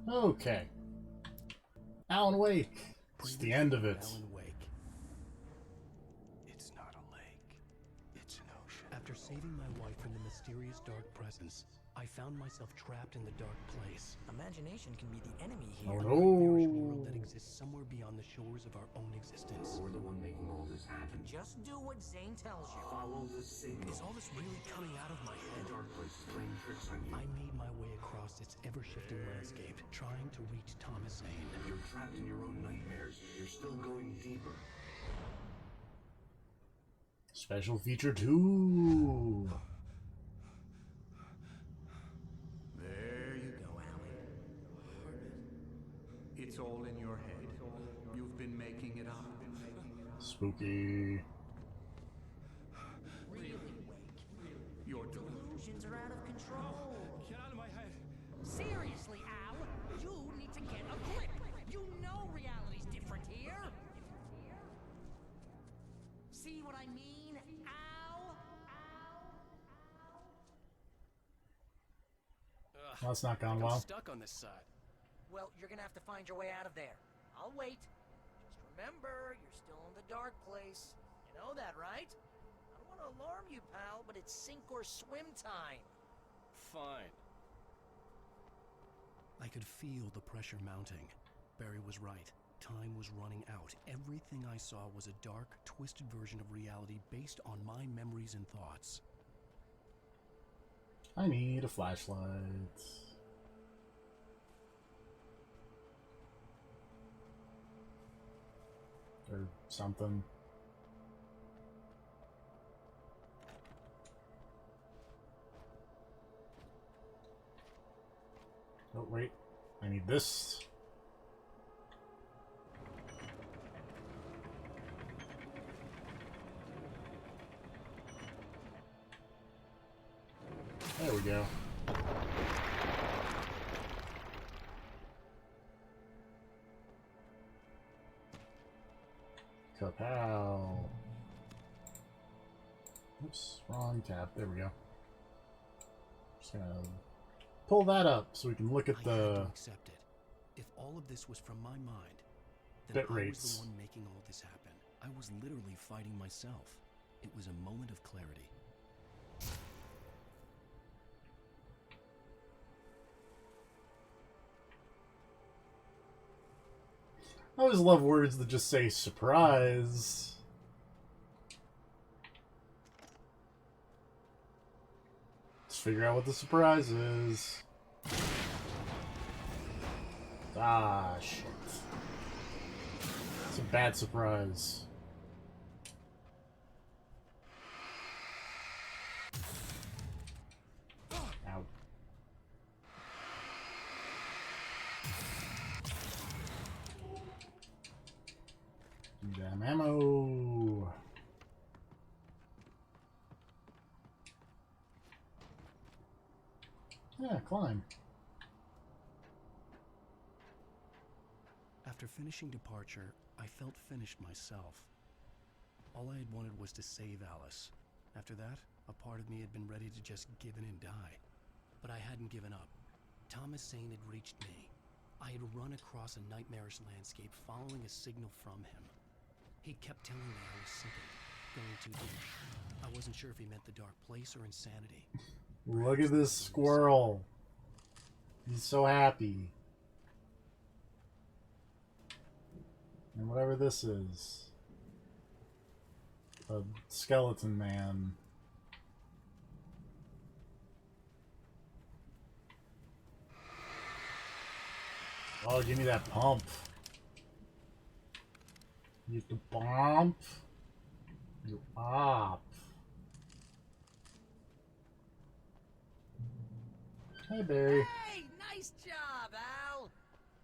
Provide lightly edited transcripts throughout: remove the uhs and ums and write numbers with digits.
Okay. Alan Wake. It's the end of it. Alan Wake. It's not a lake. It's an ocean. After saving my wife from the mysterious dark presence, I found myself trapped in the dark place. Imagination can be the enemy here. Oh A nightmarish no. world that exists somewhere beyond the shores of our own existence. We're the one making all this happen. Just do what Zane tells you. Follow the signal. Is all this really coming out of my The head? dark place is playing tricks on you. I made my way across its ever-shifting landscape, trying to reach Thomas Zane. You're trapped in your own nightmares. You're still going deeper. Special feature 2. There you go, Alan. It's all in your head. You've been making it up. Spooky. Really, Wake. You're Delusions are out of control. Get out of my head! Seriously, Al, you need to get a grip. You know reality's different here. See what I mean, Al? That's not gone I'm well. stuck on this side. Well, you're gonna have to find your way out of there. I'll wait. Just remember, you're still in the dark place. You know that, right? I don't want to alarm you, pal, but it's sink or swim time. Fine. I could feel the pressure mounting. Barry was right. Time was running out. Everything I saw was a dark, twisted version of reality based on my memories and thoughts. I need a flashlight. Or something. Oh, wait. I need this. There we go. Kapow. Oops, wrong tab. There we go. Just gonna pull that up so we can look at I had to the accept it. If all of this was from my mind, then bit I was rates. the one making all this happen. I was literally fighting myself. It was a moment of clarity. I always love words that just say surprise. Let's figure out what the surprise is. Ah, shit. It's a bad surprise. Ow. Damn ammo. Yeah, climb. After finishing Departure, I felt finished myself. All I had wanted was to save Alice. After that, a part of me had been ready to just give in and die. But I hadn't given up. Thomas Zane had reached me. I had run across a nightmarish landscape following a signal from him. He kept telling me I was sinking, going too deep. I wasn't sure if he meant the dark place or insanity. Look at this squirrel. He's so happy. And whatever this is. A skeleton man. Oh, give me that pump. Get the pump. You up. Hey, Barry. Hey, nice job, Al.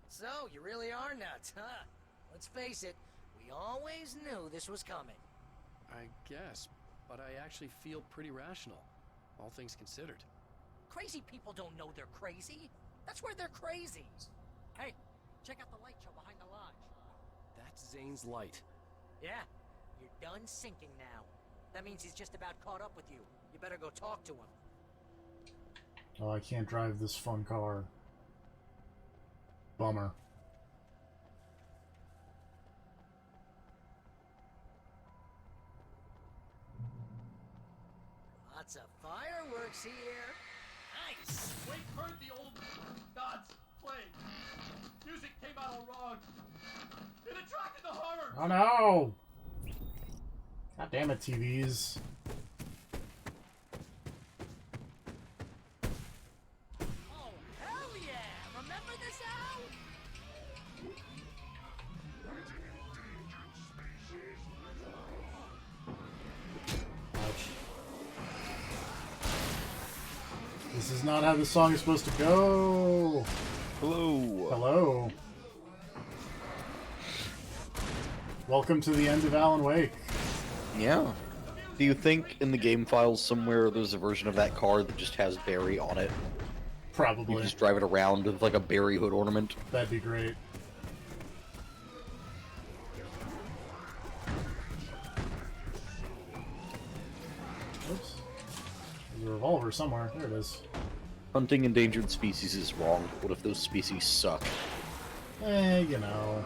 So, you really are nuts, huh? Let's face it, we always knew this was coming. I guess, but I actually feel pretty rational, all things considered. Crazy people don't know they're crazy. That's where they're crazy. Hey, check out the light show behind the lodge. That's Zane's light. Yeah, you're done sinking now. That means he's just about caught up with you. You better go talk to him. Oh, I can't drive this fun car. bummer. Lots of fireworks here. Nice. Wake heard the old gods play. Music came out all wrong. It attracted the horror. Oh no! God damn it, TVs. Oh, hell yeah! Remember this, Al? Ouch. This is not how the song is supposed to go. Hello. Hello. Welcome to the end of Alan Wake. Yeah. Do you think in the game files somewhere there's a version of that car that just has Barry on it? You Probably. just drive it around with like a Barry hood ornament? That'd be great. Oops. There's a revolver somewhere. There it is. Hunting endangered species is wrong. What if those species suck? You know.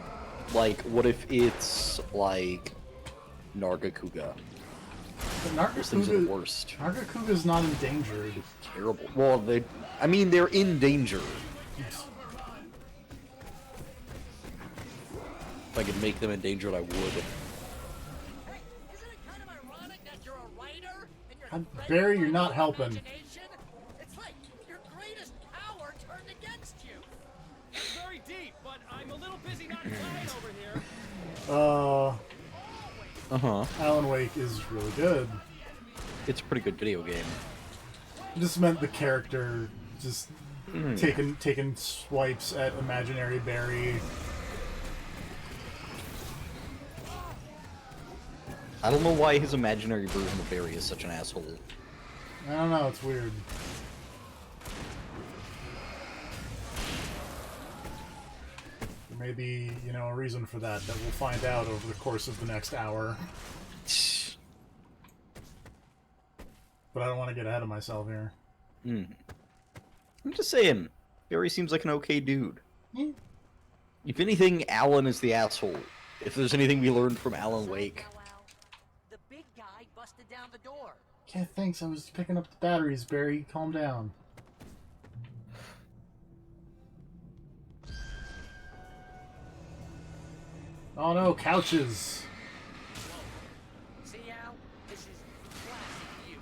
Like, what if it's like Nargacuga? But Those things are the Nargacuga, worst. Nargacuga's not endangered. Terrible. Well, I mean, they're in danger. If I could make them endangered, I would. Hey, isn't it kind of ironic that you're a writer and you're Barry, you're not helping. imagination? It's like your greatest power turned against you. Very deep, but I'm a little busy not playing over here. Uh-huh. Alan Wake is really good. It's a pretty good video game. It just meant the character just taking swipes at imaginary Barry. I don't know why his imaginary version of Barry is such an asshole. I don't know, it's weird. There may be, you know, a reason for that we'll find out over the course of the next hour. But I don't want to get ahead of myself here. I'm just saying, Barry seems like an okay dude. Hmm. If anything, Alan is the asshole. If there's anything we learned from Alan Wake. Wow, wow. The big guy busted down the door. Okay, thanks. I was picking up the batteries, Barry. Calm down. Oh no, couches! See, Al? This is classic you.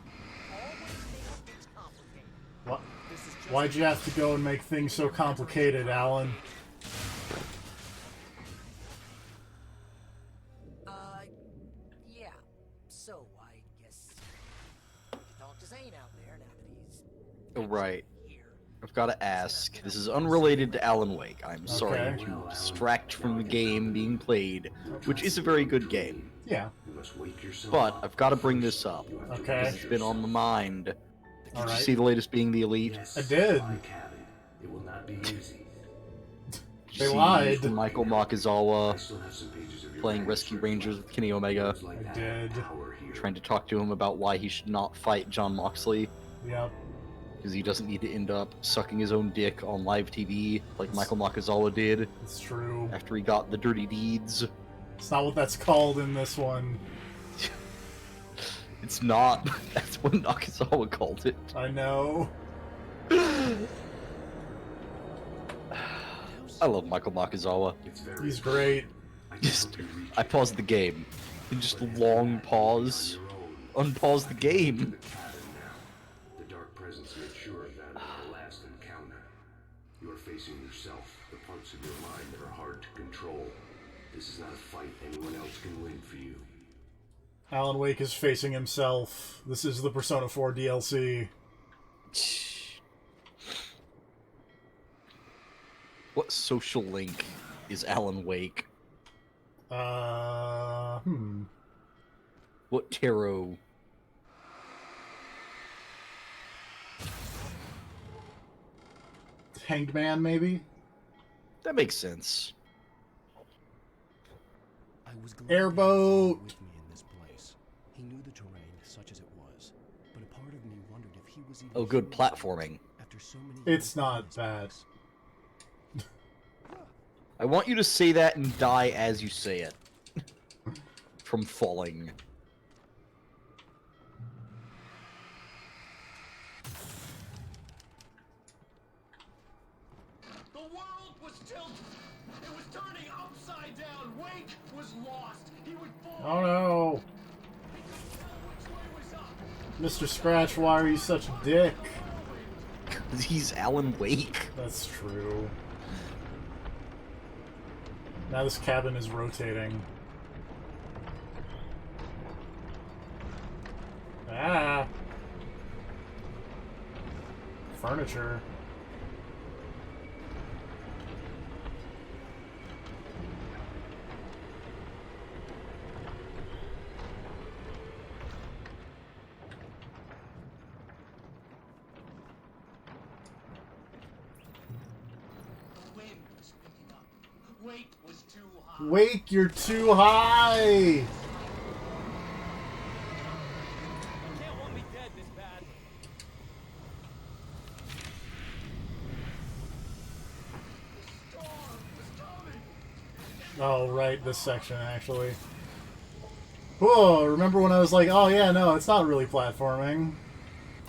Always make things complicated. What? This is just Why'd you have to go and make things so complicated, Alan? Yeah. So, I guess talk to Zane out there now that he's Right. here. I've got to ask. This is unrelated to Alan Wake. I'm sorry Okay. to distract from the game being played, which is a very good game. Yeah. You must wake yourself But up. I've got to bring this up. You have to Okay. Because it's been on my mind. Did you Alright. see the latest Being the Elite? Yes, I did. my cabin. It will not be easy. Did you They see lied. Michael I Makazawa still have some pages of your playing manuscript. Rescue Rangers with Kenny Omega, Things like I that did. power here. trying to talk to him about why he should not fight John Moxley. Yep. Because he doesn't need to end up sucking his own dick on live TV like Michael Makazawa did It's true. after he got the dirty deeds. It's not what that's called in this one. It's not. That's what Nakazawa called it. I know. I love Michael Makazawa. It's very He's great. I can Just, help you reach I paused the game. And just long pause. your own. Unpause the In game. the cabin now. The dark presence made sure of that in our last encounter. You are facing yourself, the parts of your mind that are hard to control. This is not a fight anyone else can win for you. Alan Wake is facing himself. This is the Persona 4 DLC. What social link is Alan Wake? What tarot? Hanged Man, maybe? That makes sense. I was glad he was Airboat! with me in this place. He knew the terrain, such as it was, but a part of me wondered if he was even Oh, good human platforming. after so many It's years not in this bad. place. I want you to say that and die as you say it. From falling. The world was tilted. It was turning upside down. Wake was lost. He would fall. Oh no! He couldn't tell which way was up. Mr. Scratch, why are you such a dick? He's Alan Wake. That's true. Now this cabin is rotating. Ah! Furniture. The wind was picking up. Wake was too high. Wake, you're too high! Can't want me dead this bad. The storm was coming. Oh, right, this section, actually. Whoa, remember when I was like, oh yeah, no, it's not really platforming.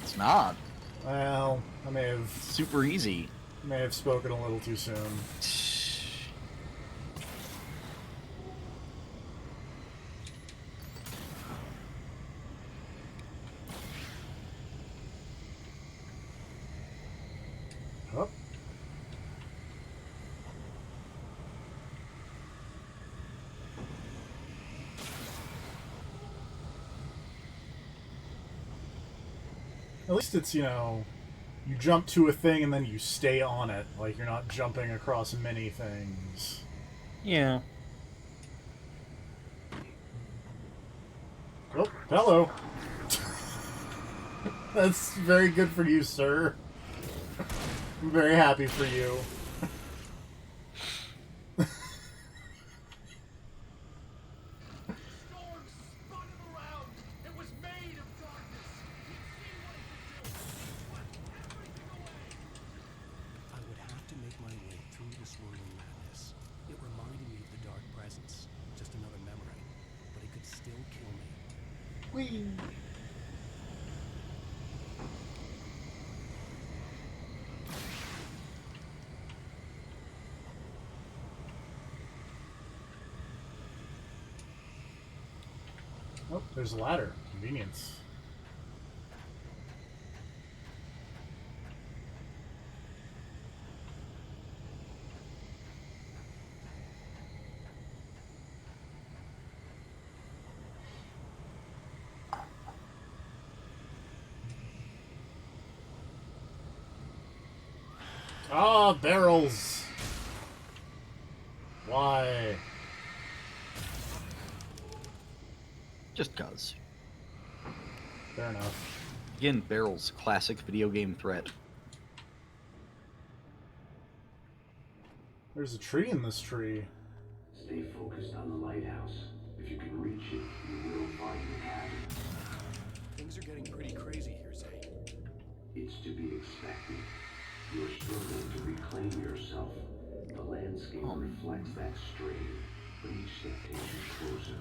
It's not. Well, I may Super easy. have spoken a little too soon. Up. At least it's, you know, you jump to a thing and then you stay on it. Like, you're not jumping across many things. Yeah. Oh, hello. That's very good for you, sir. I'm very happy for you. Storm spun it around. It was made of darkness. He'd see what it could do. Swept everything away. I would have to make my way through the swirling madness. It reminded me of the dark presence, just another memory, but it could still kill me. Whee! Oh, there's a ladder. Convenience. Ah, barrels! Why? Just cuz. Fair enough. Again, barrels. Classic video game threat. There's a tree in this tree. Stay focused on the lighthouse. If you can reach it, you will find the cabin. Things are getting pretty crazy here, Zay. It's to be expected. You're struggling to reclaim yourself. The landscape reflects that strain, but each step takes you closer.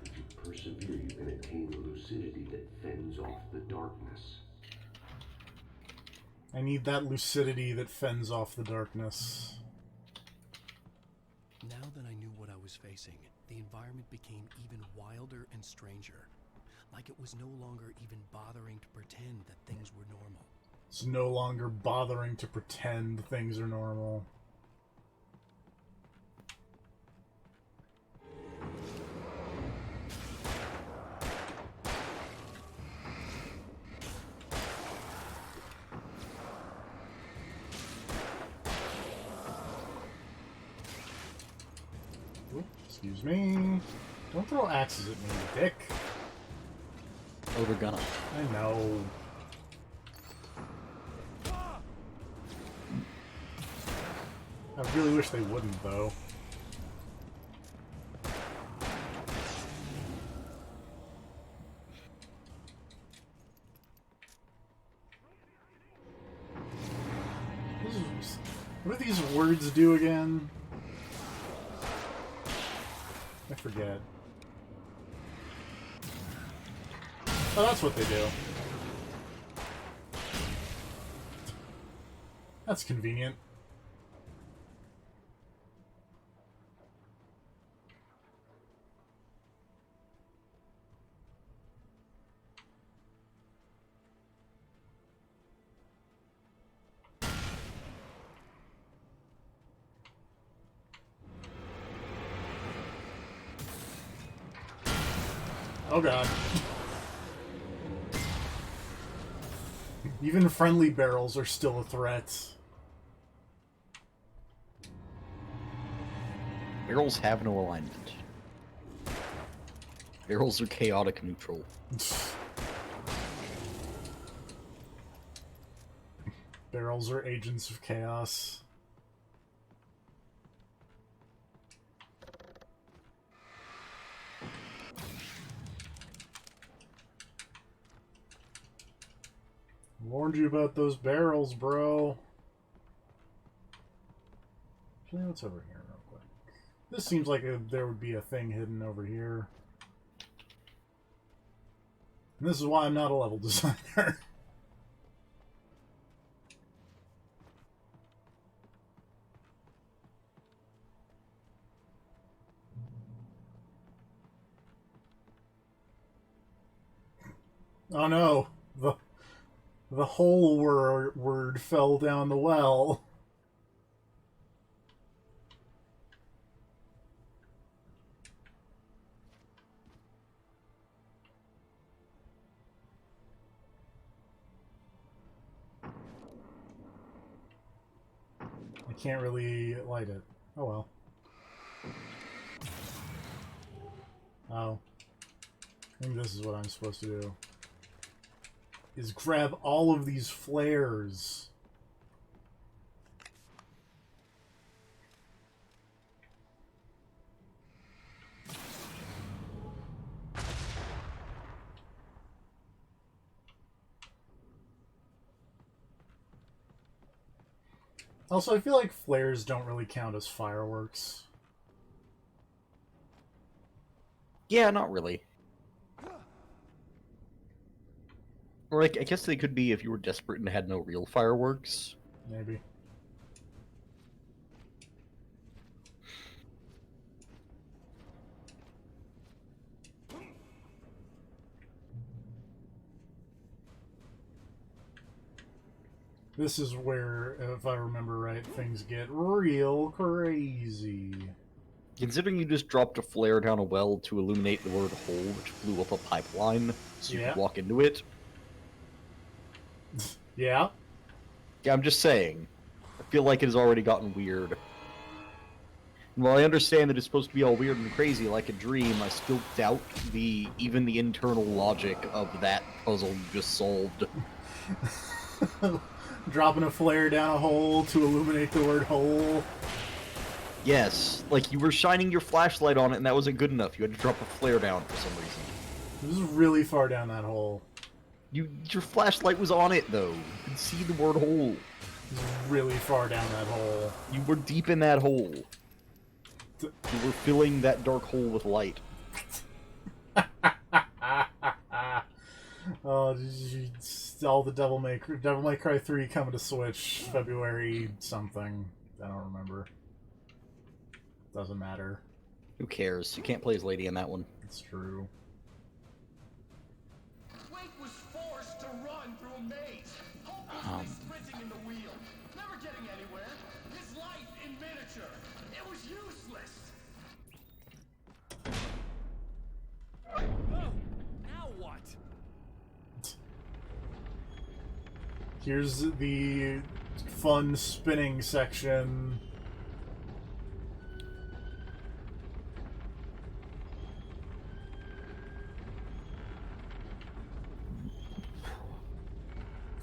If you persevere, you can attain the lucidity that fends off the darkness. I need that lucidity that fends off the darkness. Now that I knew what I was facing, the environment became even wilder and stranger. Like it was no longer even bothering to pretend that things were normal. It's no longer bothering to pretend things are normal. Oop, excuse me. Don't throw axes at me, you dick. Oh, they're gonna. I know. I really wish they wouldn't, though. What do these words do again? I forget. Oh, that's what they do. That's convenient. Oh god. Even friendly barrels are still a threat. Barrels have no alignment. Barrels are chaotic neutral. Barrels are agents of chaos. Warned you about those barrels, bro. Actually, what's over here real quick? This seems like there would be a thing hidden over here. And this is why I'm not a level designer. Oh no, the whole word fell down the well. I can't really light it. Oh well. Oh. I think this is what I'm supposed to do. Is grab all of these flares. Also, I feel like flares don't really count as fireworks. Yeah, not really. Or like, I guess they could be if you were desperate and had no real fireworks. Maybe. This is where, if I remember right, things get real crazy. Considering you just dropped a flare down a well to illuminate the word hole, which blew up a pipeline, so you Yeah. could walk into it. Yeah? Yeah, I'm just saying. I feel like it has already gotten weird. And while I understand that it's supposed to be all weird and crazy like a dream, I still doubt even the internal logic of that puzzle you just solved. Dropping a flare down a hole to illuminate the word hole. Yes, like you were shining your flashlight on it and that wasn't good enough. You had to drop a flare down for some reason. This is really far down that hole. Your flashlight was on it though. You could see the word hole. This is really far down that hole. You were deep in that hole. You were filling that dark hole with light. Oh, all the Devil May Cry 3 coming to Switch February something. I don't remember. Doesn't matter. Who cares? You can't play as Lady in that one. It's true. Link was forced to run through a maze, hopelessly sprinting in the wheel, never getting anywhere. His life in miniature. It was useless. Now what? Here's the fun spinning section.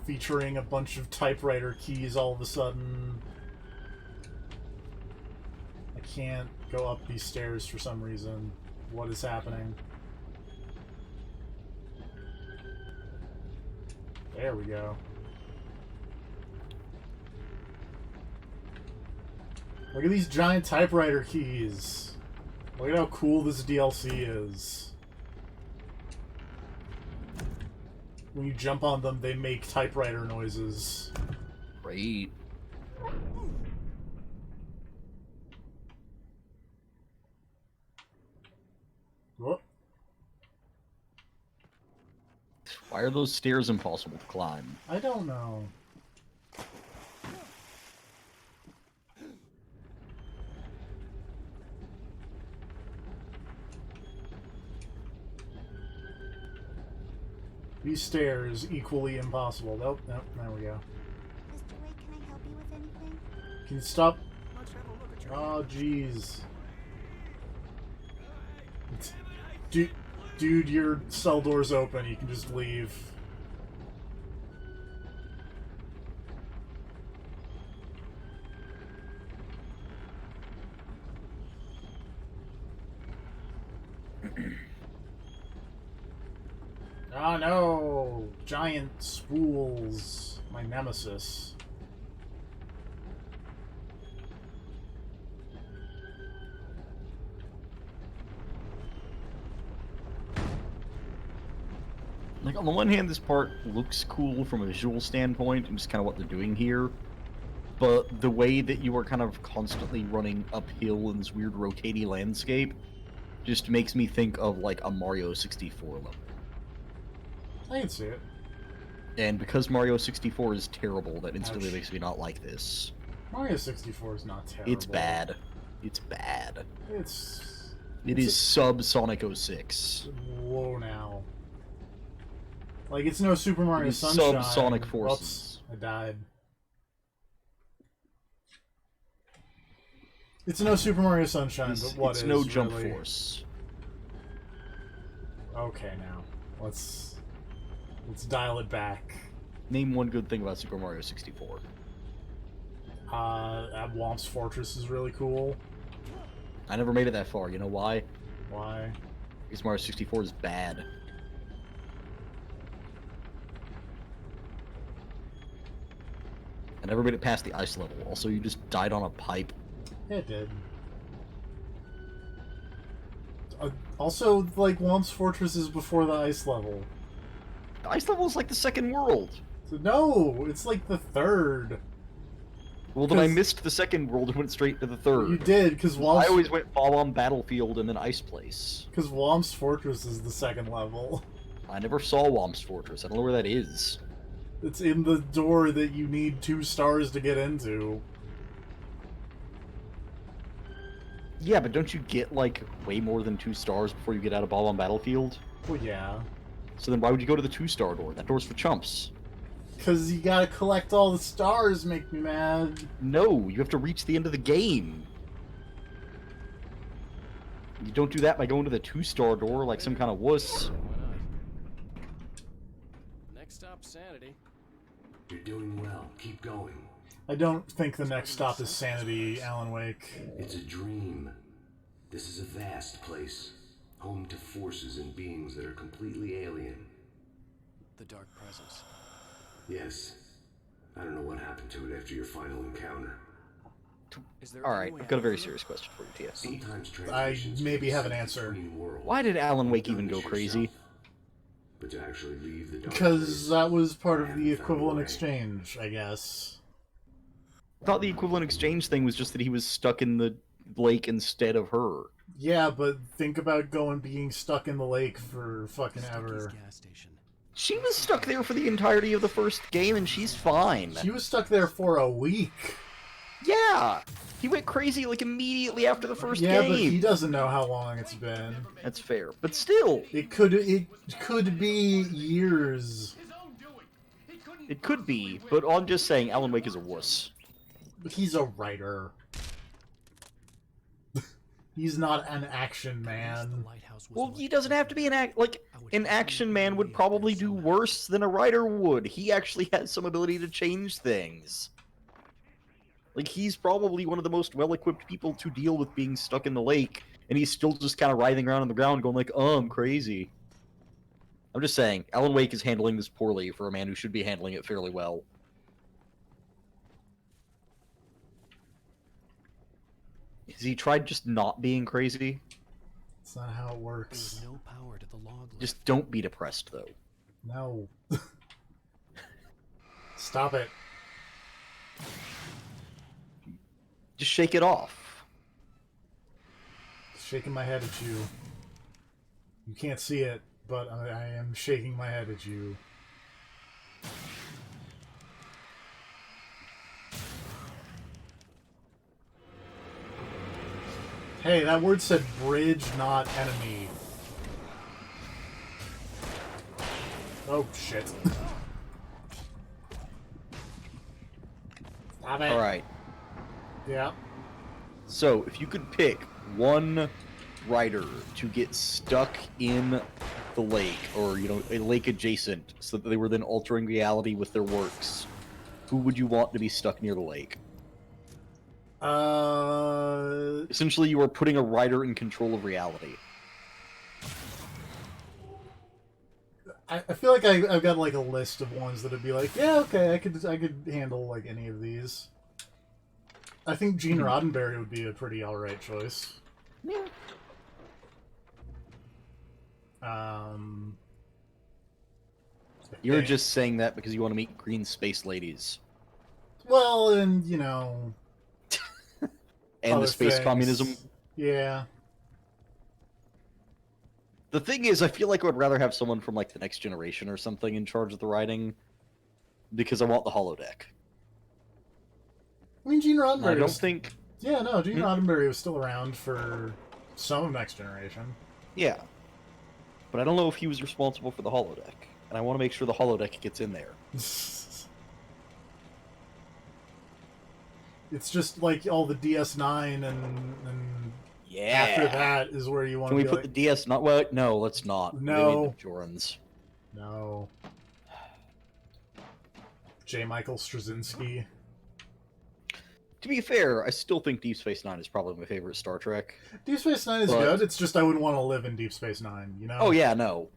Featuring a bunch of typewriter keys all of a sudden. I can't go up these stairs for some reason. What is happening? There we go. Look at these giant typewriter keys. Look at how cool this DLC is. When you jump on them, they make typewriter noises. Great. Whoop. Why are those stairs impossible to climb? I don't know. These stairs equally impossible. Nope, nope, there we go. Mr. Wake, can I help you with anything? Can you stop? Let's have a look at your Oh, jeez. Dude, your cell door's open. You can just leave. Ah, no! Giant spools. My nemesis. Like, on the one hand, this part looks cool from a visual standpoint, and just kind of what they're doing here. But the way that you are kind of constantly running uphill in this weird rotating landscape just makes me think of, like, a Mario 64 level. I can see it. And because Mario 64 is terrible, that instantly Ouch. makes me not like this. Mario 64 is not terrible. It's bad. It's bad. It is sub Sonic 06. Whoa now. Like, it's no Super Mario is Sunshine. sub-Sonic Whoops, Forces. I died. It's no Super Mario Sunshine, but what it's is no Jump really... Force. Okay, now. Let's dial it back. Name one good thing about Super Mario 64. Whomp's Fortress is really cool. I never made it that far. You know why? Why? Because Mario 64 is bad. I never made it past the ice level. Also, you just died on a pipe. Yeah, it did. Also, like, Whomp's Fortress is before the ice level. The ice level is like the second world. So, no, it's like the third. Well, then I 'Cause- missed the second world and went straight to the third. You did, because I Whomp's... always went Bomb Battlefield and then Ice Place. Because Whomp's Fortress is the second level. I never saw Whomp's Fortress. I don't know where that is. It's in the door that you need 2 stars to get into. Yeah, but don't you get, like, way more than 2 stars before you get out of Bomb Battlefield? Well, yeah. So then why would you go to the 2-star door? That door's for chumps. Because you gotta collect all the stars, make me mad. No, you have to reach the end of the game. You don't do that by going to the 2-star door like some kind of wuss. Why not? Next stop, Sanity. You're doing well. Keep going. I don't think the next stop is Sanity, Alan Wake. It's a dream. This is a vast place, home to forces and beings that are completely alien. The Dark Presence. Yes. I don't know what happened to it after your final encounter. Is there Alright, any way I've got a out very of here? serious question for you, TS. Sometimes I transmissions maybe have an fit answer. between worlds. Why did Alan Wake You've even done go this crazy? yourself. But to actually leave the dark Because place, that was part I of haven't the found a equivalent way. exchange, I guess. I thought the equivalent exchange thing was just that he was stuck in the lake instead of her. Yeah, but think about being stuck in the lake for fucking Stucky's ever. gas station. She was stuck there for the entirety of the first game, and she's fine. She was stuck there for a week. Yeah! He went crazy, like, immediately after the first Yeah, game. but he doesn't know how long it's been. That's fair. But still, It could be years. His own doing. He couldn't it could be, but I'm just saying Alan Wake is a wuss. He's a writer. He's not an action The man. lighthouse was Well, what he doesn't have to be an action man would probably do worse than a writer would. He actually has some ability to change things. Like, he's probably one of the most well-equipped people to deal with being stuck in the lake, and he's still just kind of writhing around on the ground going like, oh, I'm crazy. I'm just saying, Alan Wake is handling this poorly for a man who should be handling it fairly well. Has he tried just not being crazy? That's not how it There works. was no power to the log lift. Just don't be depressed, though. No. Stop it. Just shake it off. Shaking my head at you. You can't see it, but I am shaking my head at you. Hey, that word said bridge, not enemy. Oh, shit. Stop it. Alright. Yeah. So, if you could pick one writer to get stuck in the lake, or, you know, a lake adjacent, so that they were then altering reality with their works, who would you want to be stuck near the lake? Essentially, you are putting a writer in control of reality. I feel like I've got like a list of ones that'd be like, yeah, okay, I could handle like any of these. I think Gene Roddenberry would be a pretty alright choice. Yeah. You're okay. just saying that because you want to meet green space ladies. Well, and you know, And other the space things. communism. Yeah. The thing is, I feel like I would rather have someone from, like, the Next Generation or something in charge of the writing, because I want the holodeck. I mean, Gene I Roddenberry. don't was- think... Yeah, no, Gene Roddenberry was still around for some of Next Generation. Yeah. But I don't know if he was responsible for the holodeck, and I want to make sure the holodeck gets in there. It's just like all the DS9 and Yeah! after that is where you want Can to we be put like, the DS not? Well, no, let's not. No. We made the Bajorans. no. J. Michael Straczynski. To be fair, I still think Deep Space Nine is probably my favorite Star Trek. Deep Space Nine is But- good. It's just I wouldn't want to live in Deep Space Nine. You know? Oh yeah, no.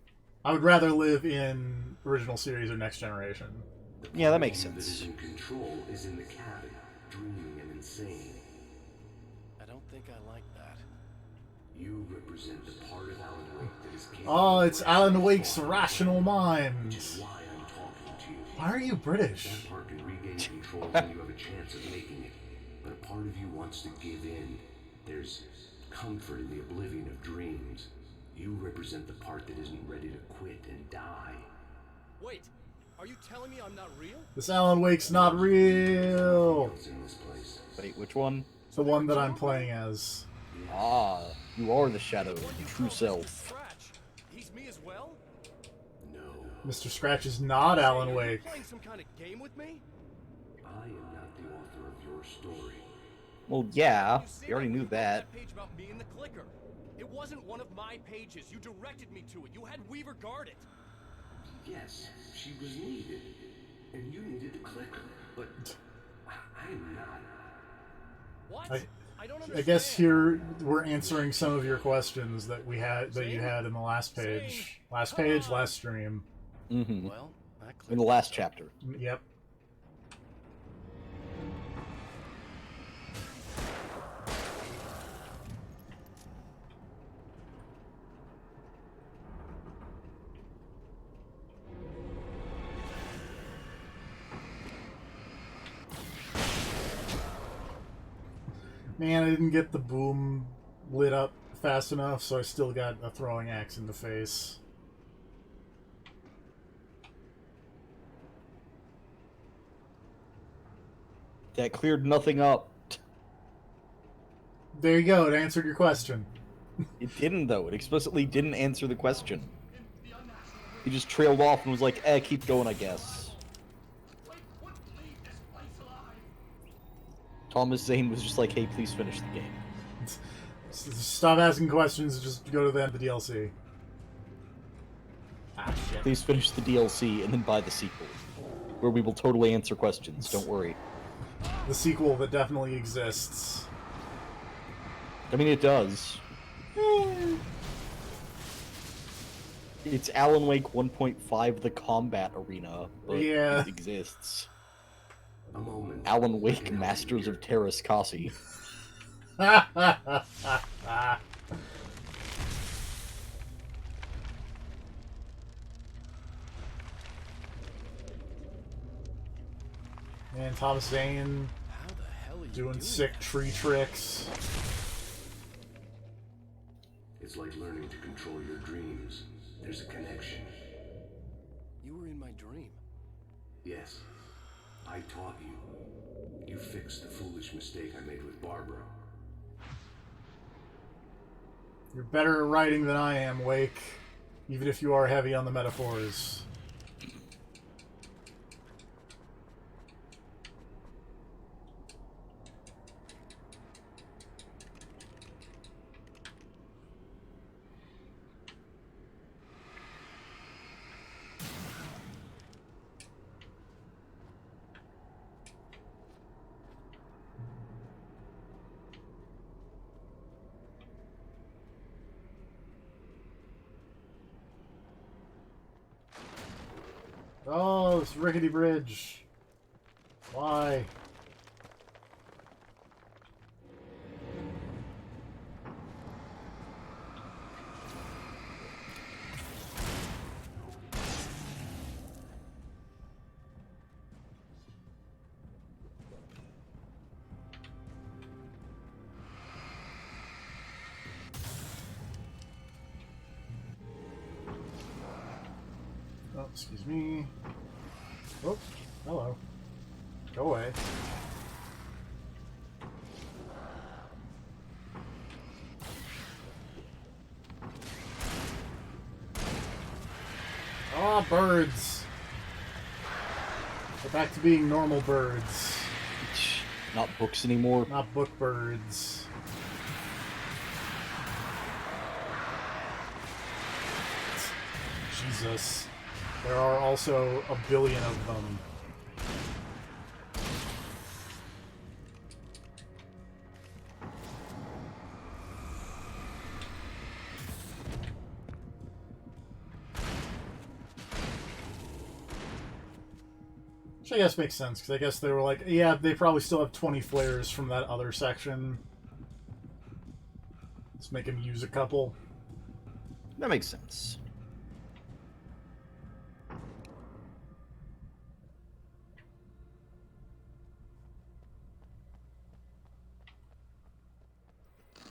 I would rather live in original series or Next Generation. Yeah, that makes That is sense. in control is in the cabin, dreaming and insane. I don't think I like that. You represent the part of Alan Wake that is capable Oh, of it's Alan Wake's rational rational thought, which mind. is why I'm talking to you. Why are you British? That part can regain control when you have a chance of making it, but a part of you wants to give in. There's comfort in the oblivion of dreams. You represent the part that isn't ready to quit and die. Wait, are you telling me I'm not real? This Alan Wake's not real. Else in this place. Wait, which one? The one that I'm playing as. Ah, you are the Shadow, your true Mr. self. Scratch. He's me as well? No, Mr. Scratch is not Alan Are you Wake. playing some kind of game with me? I am not the author of your story. Well, yeah, You see, you already I knew wrote that. page about me and the clicker. It wasn't one of my pages. You directed me to it. You had Weaver guard it. Yes, she was needed, and you needed the clicker, but I'm not. What? I don't I understand. guess here we're answering some of your questions that you had in the last page. Last page, last stream. Mm-hmm. Well, that In the last chapter. Yep. Man, I didn't get the boom lit up fast enough, so I still got a throwing axe in the face. That cleared nothing up. There you go, it answered your question. It didn't, though. It explicitly didn't answer the question. He just trailed off and was like, keep going, I guess. Wait, wouldn't leave this place alive. Thomas Zane was just like, hey, please finish the game. Stop asking questions and just go to the end of the DLC. Ah, shit. Please finish the DLC and then buy the sequel. Where we will totally answer questions, don't worry. The sequel that definitely exists. I mean, it does. It's Alan Wake 1.5, the combat arena, but Yeah. it exists. A moment. Alan Wake, Masters of Terras Kasi. And Thomas Zane How the hell are you doing sick that? tree tricks. It's like learning to control your dreams. There's a connection. You were in my dream. Yes, I taught you. You fixed the foolish mistake I made with Barbara. You're better at writing than I am, Wake. Even if you are heavy on the metaphors. Oh, this rickety bridge. Why? Oh, excuse me. Oh, hello. Go away. Ah, birds. We're back to being normal birds, Not books anymore. not book birds. Jesus. There are also a billion of them. Which I guess makes sense, because I guess they were like, yeah, they probably still have 20 flares from that other section. Let's make him use a couple. That makes sense.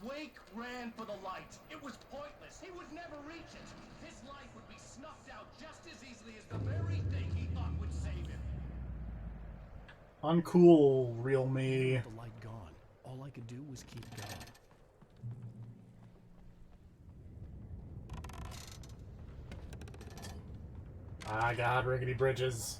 Wake ran for the light. It was pointless. He would never reach it. His life would be snuffed out just as easily as the very thing he thought would save him. Uncool, real me. The light gone. All I could do was keep going. Ah, God, rickety bridges.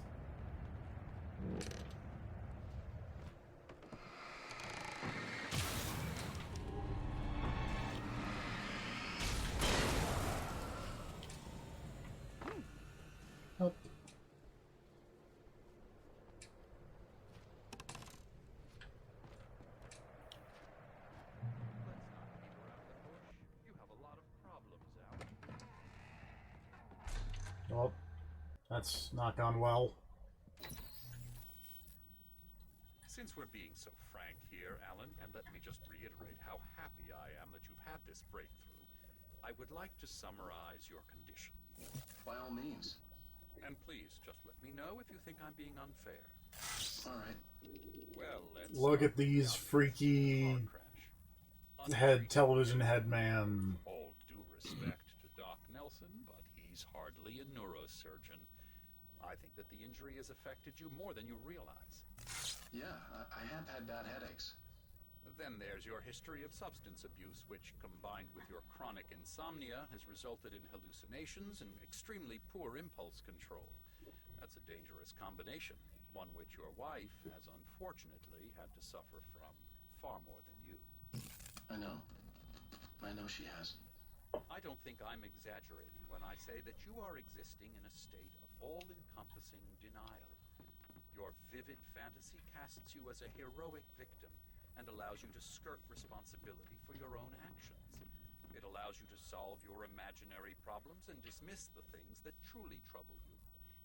Oh. Well, that's not gone well. Since we're being so frank here, Alan, and let me just reiterate how happy I am that you've had this breakthrough, I would like to summarize your condition. By all means. And please, just let me know if you think I'm being unfair. All right. Well, let's Look start at with the these obvious. freaky Car crash. head television head man. All due respect to Doc Nelson, but he's hardly a neurosurgeon. I think that the injury has affected you more than you realize. Yeah, I have had bad headaches. Then there's your history of substance abuse, which, combined with your chronic insomnia, has resulted in hallucinations and extremely poor impulse control. That's a dangerous combination, one which your wife has unfortunately had to suffer from far more than you. I know. I know she has. I don't think I'm exaggerating when I say that you are existing in a state of all-encompassing denial. Your vivid fantasy casts you as a heroic victim and allows you to skirt responsibility for your own actions. It allows you to solve your imaginary problems and dismiss the things that truly trouble you.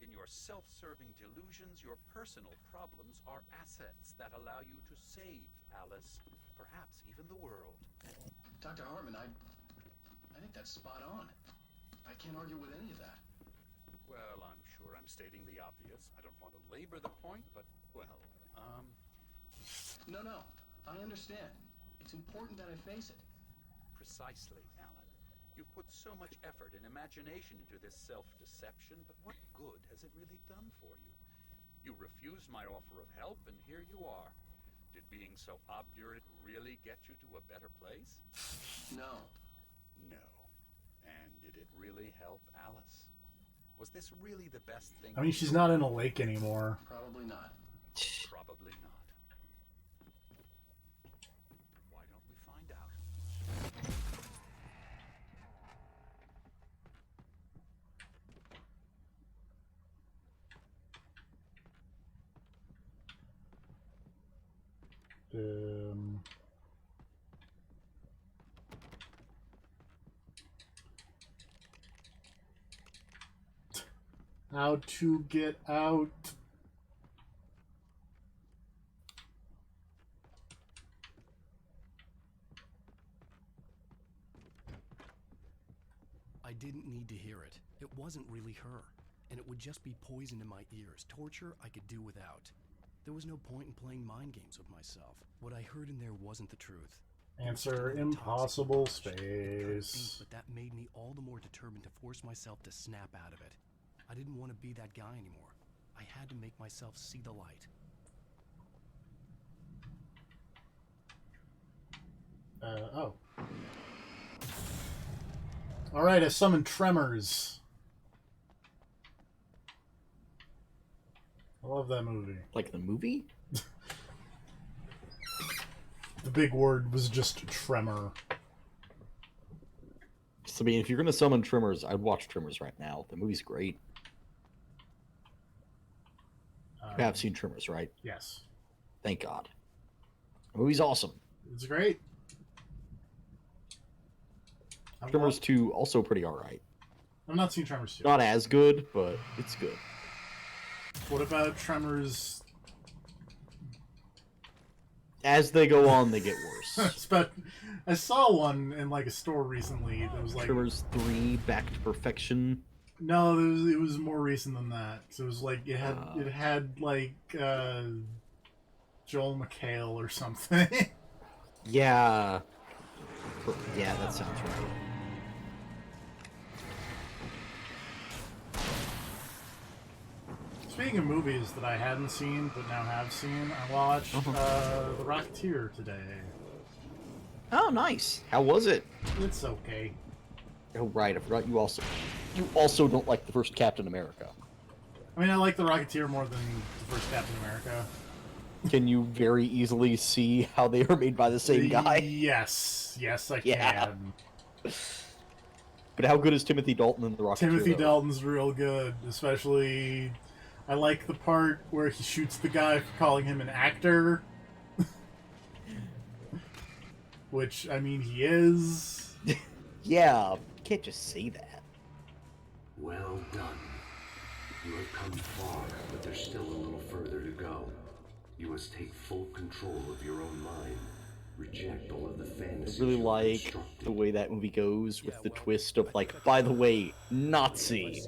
In your self-serving delusions, your personal problems are assets that allow you to save Alice, perhaps even the world. Dr. Hartman, I think that's spot on. I can't argue with any of that. Well, I'm sure I'm stating the obvious. I don't want to labor the point, but, well, No. I understand. It's important that I face it. Precisely, Alan. You've put so much effort and imagination into this self-deception, but what good has it really done for you? You refused my offer of help, and here you are. Did being so obdurate really get you to a better place? No. No. And did it really help Alice? Was this really the best thing? I mean, she's not in a lake anymore. Probably not. Probably not. Why don't we find out? How to get out? I didn't need to hear it. It wasn't really her. And it would just be poison in my ears. Torture I could do without. There was no point in playing mind games with myself. What I heard in there wasn't the truth. Answer impossible It hurt space. deep, but that made me all the more determined to force myself to snap out of it. I didn't want to be that guy anymore. I had to make myself see the light. Oh. Alright, I summoned Tremors. I love that movie. Like the movie? The big word was just tremor. So, I mean, if you're going to summon Tremors, I'd watch Tremors right now. The movie's great. You have seen Tremors, right? Yes. Thank God. The movie's awesome. It's great. Tremors 2 also pretty alright. I've not seen Tremors 2. Not as good, but it's good. What about Tremors? As they go on, they get worse. But I saw one in like a store recently that was like Tremors 3 Back to Perfection. no, it was more recent than that. So it was like it had like Joel McHale or something. Yeah. Yeah, that sounds right. Speaking of movies that I hadn't seen but now have seen, I watched The Rocketeer today. Oh, nice. How was it? It's okay. Oh, right. I forgot you also don't like the first Captain America. I mean, I like The Rocketeer more than the first Captain America. Can you very easily see how they are made by the same guy? Yes, I Yeah. can. But how good is Timothy Dalton in The Rocketeer? Timothy though? Dalton's real good, especially. I like the part where he shoots the guy for calling him an actor. Which, I mean, he is. Yeah, you can't just say that. Well done. You have come far, but there's still a little further to go. You must take full control of your own mind. Reject all of the I fantasies really you've like constructed. the way that movie goes with the twist of, like, by the way, Nazi.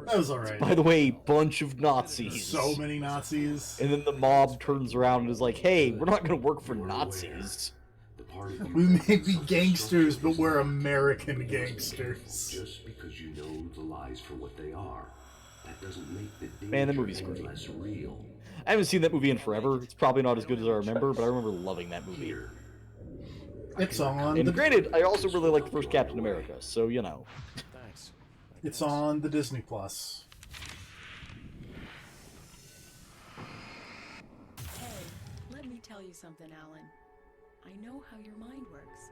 That was alright. By the way, bunch of Nazis. So many Nazis. And then the mob turns around and is like, hey, we're not going to work for Nazis. The part of you We may that be is gangsters, but we're self-destructive American is gangsters. just because you know the lies for what they are. That doesn't make the danger Man, that movie's any great. less real. I haven't seen that movie in forever. It's probably not as good as I remember, but I remember loving that movie. Here, It's on And the granted, I also really like the first Captain America, so, you know. Thanks. It's on the Disney Plus. Hey, let me tell you something, Alan. I know how your mind works.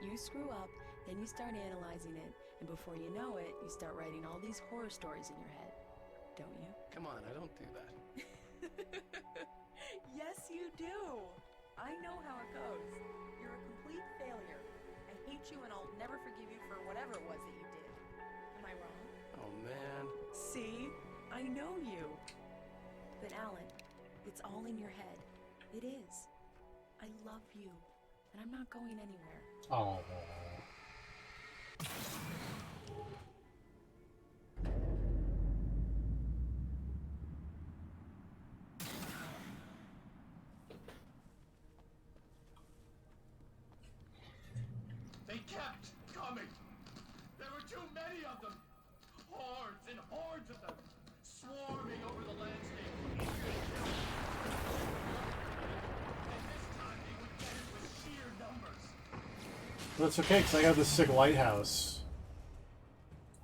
You screw up, then you start analyzing it, and before you know it, you start writing all these horror stories in your head. Don't you? Come on, I don't do that. Yes, you do. I know how it goes. You're a complete failure. I hate you and I'll never forgive you for whatever it was that you did. Am I wrong? Oh, man. See? I know you. But Alan, it's all in your head. It is. I love you, and I'm not going anywhere. Oh. kept coming. There were too many of them. Hordes and hordes of them, swarming over the landscape, eager to kill. And this time they would get it with sheer numbers. But it's okay, because I got this sick lighthouse.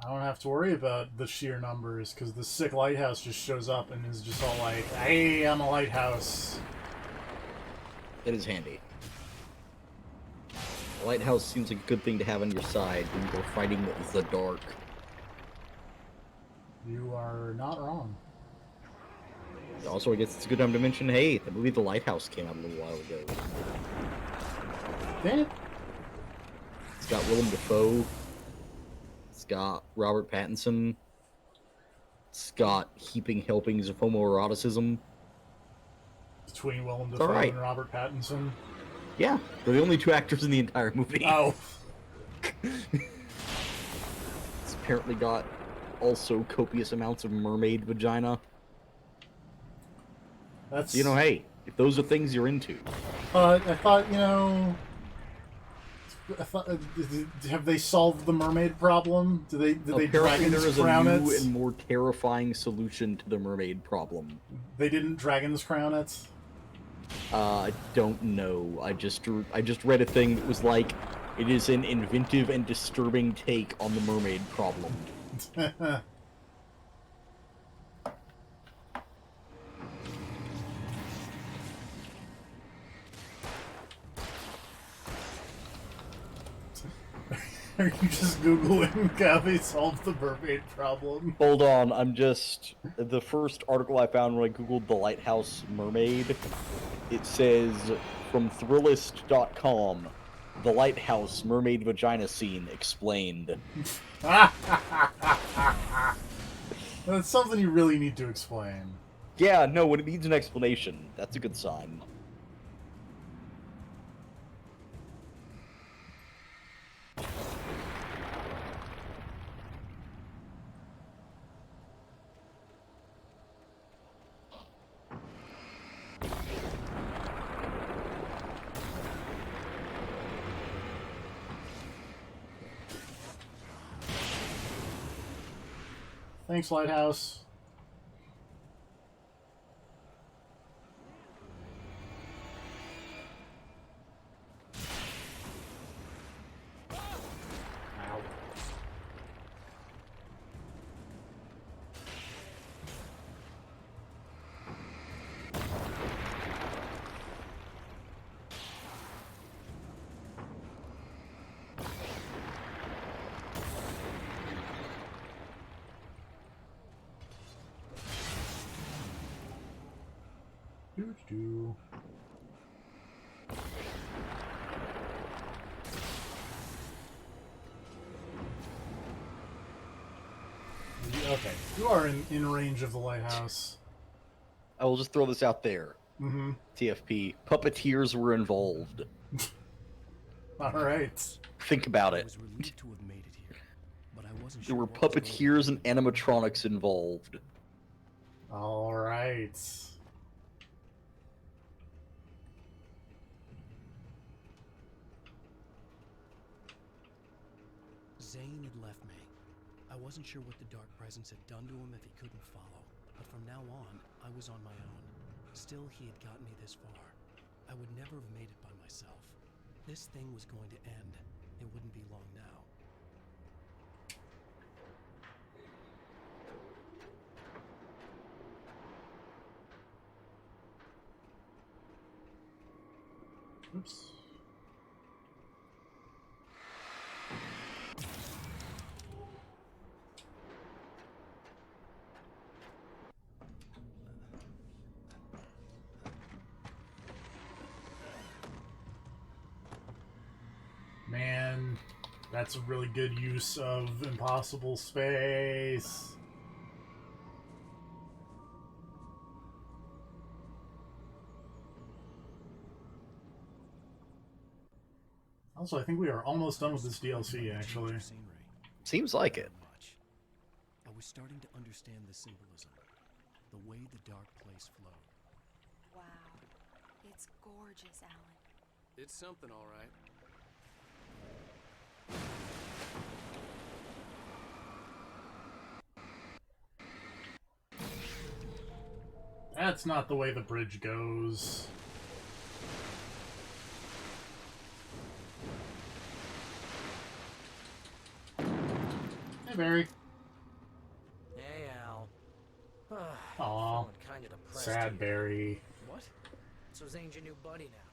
I don't have to worry about the sheer numbers, because the sick lighthouse just shows up and is just all like, hey, I'm a lighthouse. It is handy. A lighthouse seems like a good thing to have on your side when you're fighting the dark. You are not wrong. Also, I guess it's a good time to mention, hey, the movie The Lighthouse came out a little while ago. Damn it. It's got Willem Dafoe. It's got Robert Pattinson. It's got heaping helpings of homoeroticism. Between Willem It's Dafoe alright. and Robert Pattinson. Yeah, they're the only two actors in the entire movie. Oh. It's apparently got also copious amounts of mermaid vagina. That's... You know, hey, if those are things you're into. I thought, you know... have they solved the mermaid problem? Did they Apparently dragons there is a crown new it? and more terrifying solution to the mermaid problem. They didn't dragons crown it? I don't know. I just read a thing that was like, it is an inventive and disturbing take on the mermaid problem. Are you just Googling how they solved the mermaid problem? Hold on, the first article I found when I googled The Lighthouse Mermaid, it says, from Thrillist.com, The Lighthouse Mermaid Vagina Scene Explained. That's something you really need to explain. Yeah, no, when it needs an explanation, that's a good sign. Thanks, Lighthouse. Ow. Doo-doo. Okay, you are in range of the lighthouse. I will just throw this out there. Mm-hmm. TFP. Puppeteers were involved. Alright. Think about I it. was relieved to have made it here, but I wasn't There sure were what was going to puppeteers and animatronics involved. Alright. Zane had left me. I wasn't sure what the Dark Presence had done to him if he couldn't follow, but from now on, I was on my own. Still, he had gotten me this far. I would never have made it by myself. This thing was going to end. It wouldn't be long now. Oops. Man, that's a really good use of impossible space. Also, I think we are almost done with this DLC, actually. Scenery. Seems like it. Much. I was starting to understand the symbolism, the way the dark place flowed. Wow. It's gorgeous, Alan. It's something, all right. That's not the way the bridge goes. Hey, Barry. Hey, Al. Aw, Kind of depressed sad here. Barry. What? So Zane's your new buddy now.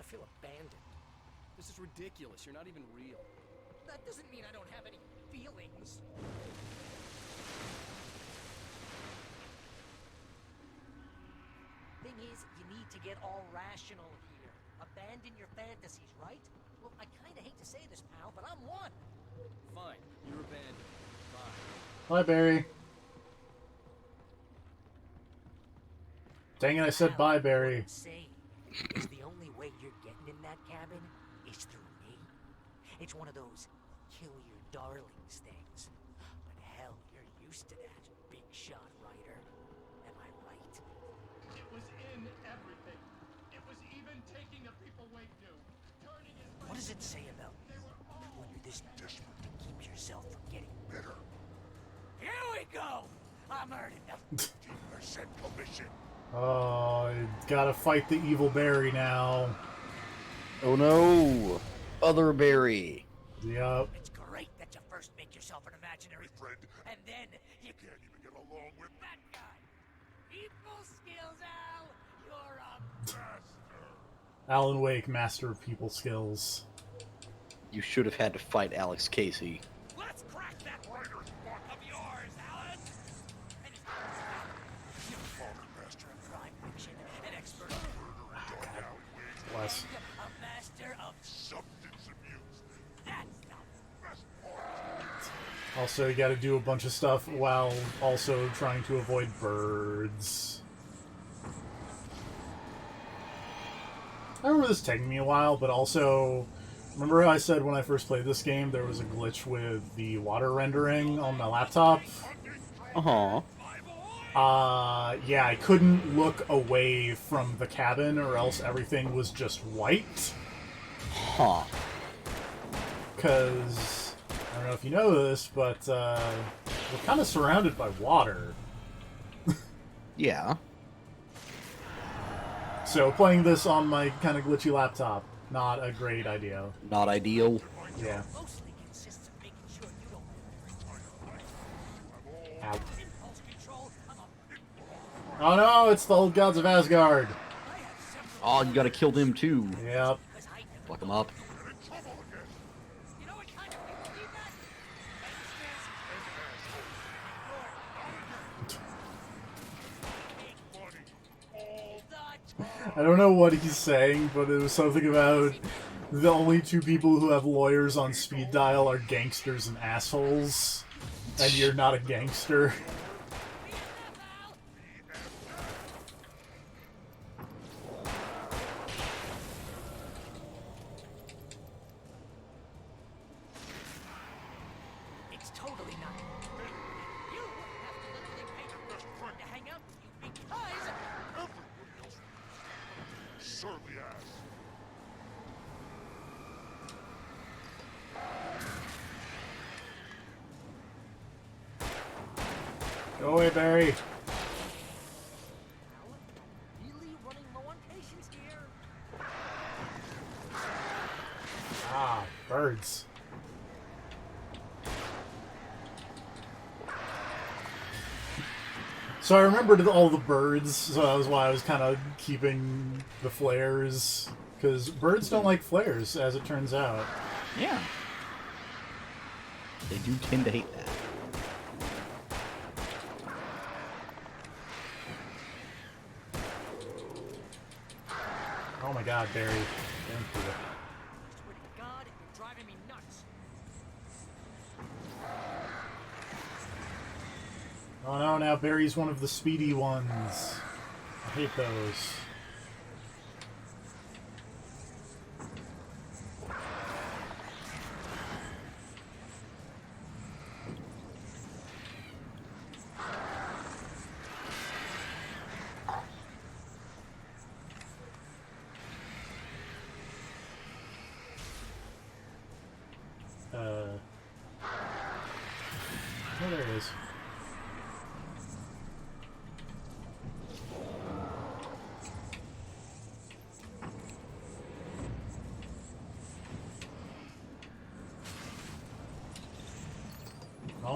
I feel abandoned. This is ridiculous. You're not even real. That doesn't mean I don't have any feelings. Thing is, you need to get all rational here. Abandon your fantasies, right? Well, I kind of hate to say this, pal, but I'm one. Fine. You're abandoned. Bye. Bye, Barry. Dang it, I said bye, Barry. What I'm saying is the only way you're getting in that cabin is through me. It's one of those kill your darlings things. But hell, you're used to that, big shot writer. Am I right? It was in everything. It was even taking a people Wake knew. Turning his What does it say about when you're this desperate to keep yourself from getting bitter? Here we go! I'm earning the 50% commission. Oh, I gotta fight the evil Barry now. Oh no! Other Barry. Yep. It's great that you first make yourself an imaginary friend, and then you can't even get along with that guy. People skills, Al! You're a master! Alan Wake, master of people skills. You should have had to fight Alex Casey. Let's crack that writer's block of yours, Alan! And his you're a modern master of crime fiction, an expert on murder and Bless. a master of substance abuse. That's the best part. Also, you gotta do a bunch of stuff while also trying to avoid birds. I remember this taking me a while, but also... Remember how I said when I first played this game there was a glitch with the water rendering on my laptop? Uh-huh. Yeah, I couldn't look away from the cabin or else everything was just white. Huh. Because, I don't know if you know this, but we're kind of surrounded by water. Yeah. So playing this on my kind of glitchy laptop, not a great idea. Not ideal. Yeah. Mostly consists of making sure you don't Ow. impulse control. Oh no, it's the old gods of Asgard. Oh, you gotta kill them too. Yep. Fuck them up. You know what kind of people need that? I don't know what he's saying, but it was something about the only two people who have lawyers on speed dial are gangsters and assholes, and you're not a gangster. It's totally not. You have to literally pay the first friend to hang out with you because everybody else surly ass. Go away, Barry. Really running low on patience here. Ah, birds. So I remembered all the birds, so that was why I was kind of keeping the flares, because birds don't like flares, as it turns out. Yeah. They do tend to hate that. Oh my god, Barry. Thank you. Swear to God, you're driving me nuts. Oh no, now Barry's one of the speedy ones. I hate those. Oh, there it is.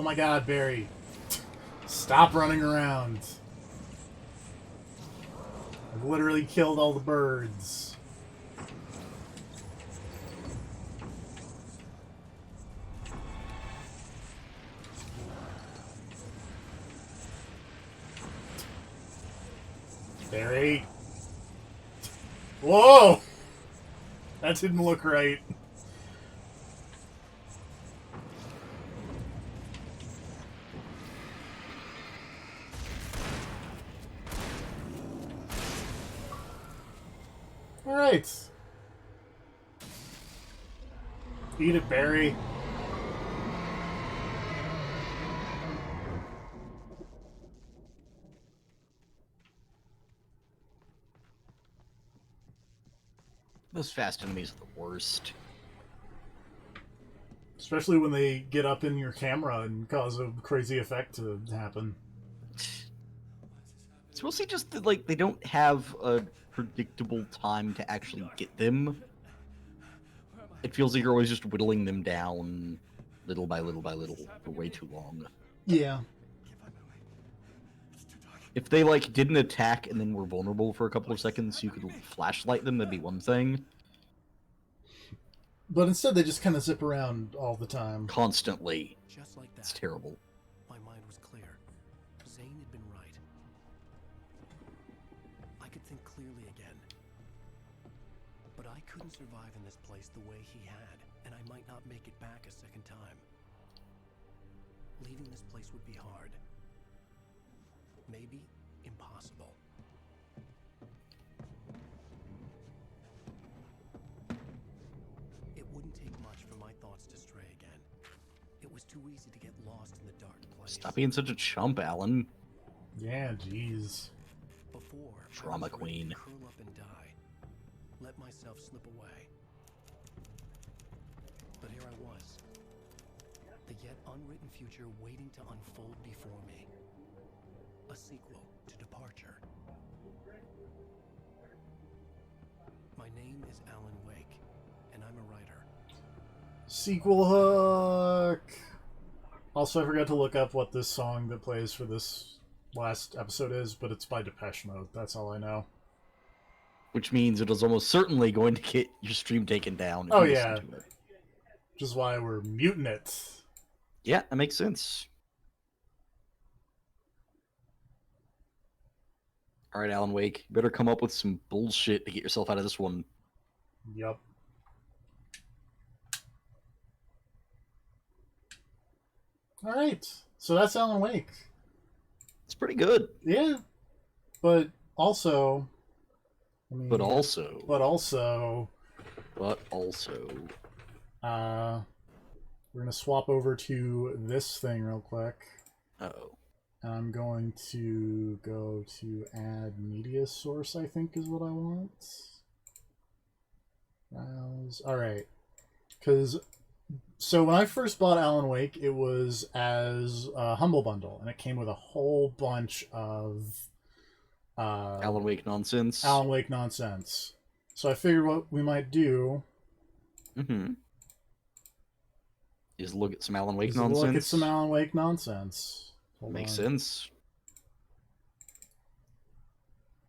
Oh my god, Barry. Stop running around. I've literally killed all the birds. Barry. Whoa! That didn't look right. Alright. Eat it, Barry. Those fast enemies are the worst. Especially when they get up in your camera and cause a crazy effect to happen. It's mostly just that, like, they don't have a predictable time to actually get them. It feels like you're always just whittling them down little by little by little for way too long. Yeah. If they, like, didn't attack and then were vulnerable for a couple of seconds so you could flashlight them, that'd be one thing. But instead they just kind of zip around all the time. Constantly. Just like that. It's terrible. My mind was clear. Zane had been right. I could think clearly again. But I couldn't survive in this place the way he had, and I might not make it back a second time. Leaving this place would be hard. Maybe impossible. It wouldn't take much for my thoughts to stray again. It was too easy to get lost in the dark place. Stop being such a chump, Alan. Yeah, jeez. Before, Drama I was ready queen. to curl up and die. Let myself slip away. But here I was. The yet unwritten future waiting to unfold before me. A sequel to Departure. My name is Alan Wake, and I'm a writer. Sequel hook! Also, I forgot to look up what this song that plays for this last episode is, but it's by Depeche Mode. That's all I know. Which means it is almost certainly going to get your stream taken down. If Oh, you yeah. listen to it. Which is why we're muting it. Yeah, that makes sense. Alright, Alan Wake, you better come up with some bullshit to get yourself out of this one. Yep. Alright. So that's Alan Wake. It's pretty good. Yeah. But also... I mean, But also... But also... We're going to swap over to this thing real quick. Uh-oh. And I'm going to go to add media source, I think is what I want. Browse. Alright. So when I first bought Alan Wake, it was as a Humble Bundle, and it came with a whole bunch of Alan Wake nonsense. Alan Wake nonsense. So I figured what we might do is look at some Alan Wake is nonsense. look at some Alan Wake nonsense. Hold Makes on. sense.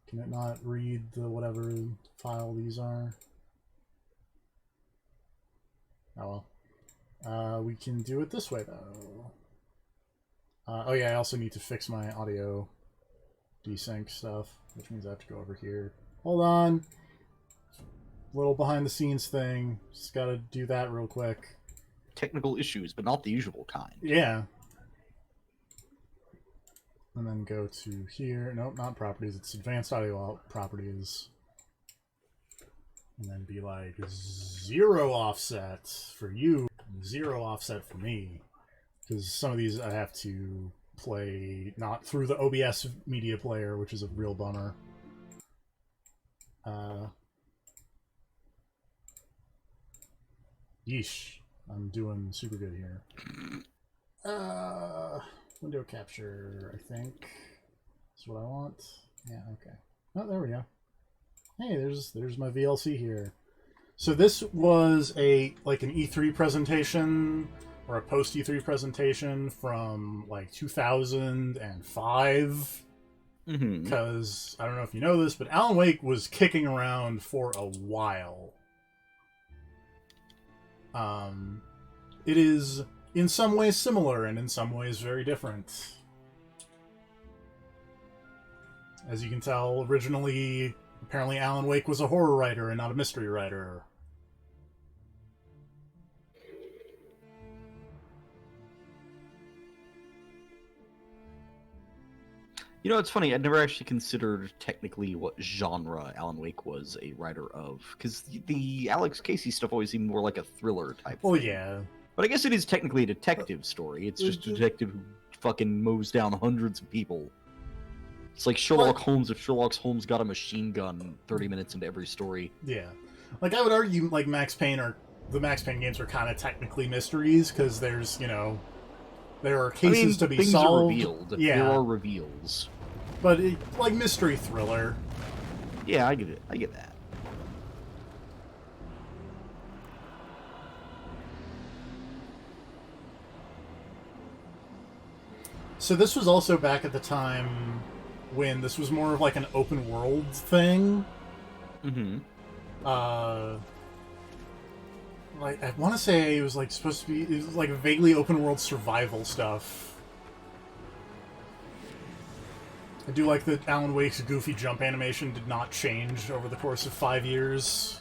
Can it not read the whatever file these are? Oh well. We can do it this way though. Oh yeah, I also need to fix my audio desync stuff, which means I have to go over here. Hold on. Little behind the scenes thing. Just gotta do that real quick. Technical issues, but not the usual kind. Yeah. And then go to here. Nope, not properties. It's advanced audio properties. And then be like 0 offset for you, 0 offset for me. Because some of these I have to play not through the OBS media player, which is a real bummer. Yeesh. I'm doing super good here. Window capture, I think. That's what I want. Yeah, okay. Oh, there we go. Hey, there's my VLC here. So this was an E3 presentation or a post E3 presentation from like 2005. Mm-hmm. Because I don't know if you know this, but Alan Wake was kicking around for a while. It is in some ways similar and in some ways very different. As you can tell, originally, apparently Alan Wake was a horror writer and not a mystery writer. You know, it's funny. I'd never actually considered technically what genre Alan Wake was a writer of, because the Alex Casey stuff always seemed more like a thriller type. Well, thing. yeah. But I guess it is technically a detective story. It's just a detective who fucking mows down hundreds of people. It's like Sherlock Holmes if Sherlock Holmes got a machine gun 30 minutes into every story. Yeah. Like, I would argue, like, Max Payne the Max Payne games are kind of technically mysteries, because there's, you know, there are cases to be things solved. Are revealed. Yeah. There are reveals. But, like, mystery thriller. Yeah, I get it. I get that. So this was also back at the time when this was more of like an open world thing. Mm-hmm. Like, I want to say it was like supposed to be, it was like vaguely open world survival stuff. I do like that Alan Wake's goofy jump animation did not change over the course of 5 years.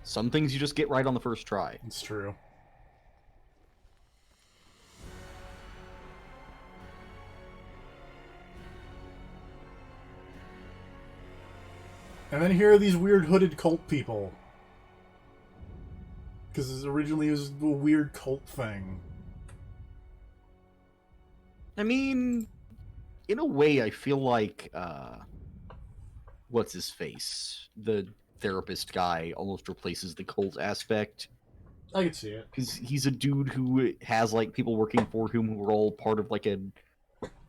Some things you just get right on the first try. It's true. And then here are these weird hooded cult people. Because originally it was a weird cult thing. I mean, in a way, I feel like, what's his face? The therapist guy almost replaces the cult aspect. I could see it. Because he's a dude who has, like, people working for him who are all part of, like,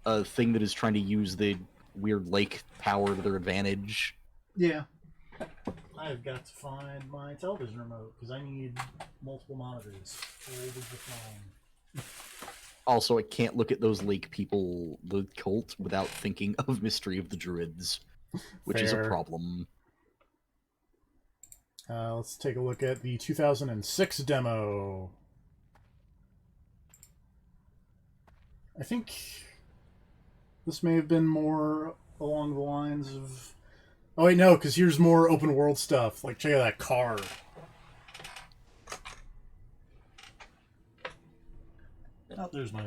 a thing that is trying to use the weird lake power to their advantage. Yeah. I've got to find my television remote, because I need multiple monitors. Hold the phone. Also, I can't look at those lake people, the cult, without thinking of Mystery of the Druids, which is a Fair. problem. Let's take a look at the 2006 demo. I think this may have been more along the lines of... Oh wait, no, because here's more open world stuff. Like, check out that car. Oh, there's my